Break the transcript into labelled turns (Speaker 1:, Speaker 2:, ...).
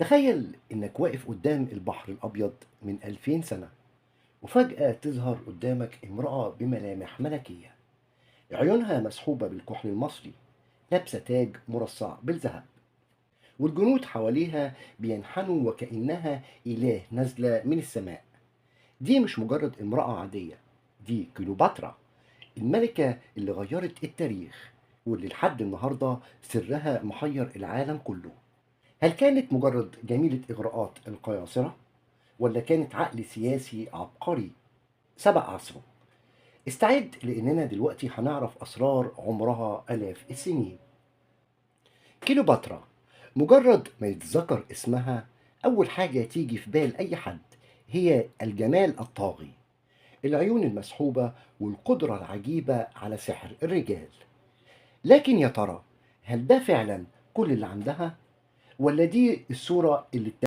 Speaker 1: تخيل إنك واقف قدام البحر الأبيض من 2000 سنة، وفجأة تظهر قدامك امرأة بملامح ملكية. عيونها مسحوبة بالكحل المصري، لابسة تاج مرصع بالذهب، والجنود حواليها بينحنوا وكأنها إله نازلة من السماء. دي مش مجرد امرأة عادية، دي كليوباترا، الملكة اللي غيرت التاريخ، واللي لحد النهاردة سرها محير العالم كله. هل كانت مجرد جميلة إغراءات القياصرة؟ ولا كانت عقل سياسي عبقري سبق عصره؟ استعد لأننا دلوقتي هنعرف أسرار عمرها آلاف السنين. كليوباترا، مجرد ما يتذكر اسمها أول حاجة تيجي في بال أي حد هي الجمال الطاغي، العيون المسحوبة والقدرة العجيبة على سحر الرجال. لكن يا ترى، هل ده فعلا كل اللي عندها؟ ولا دي الصورة اللي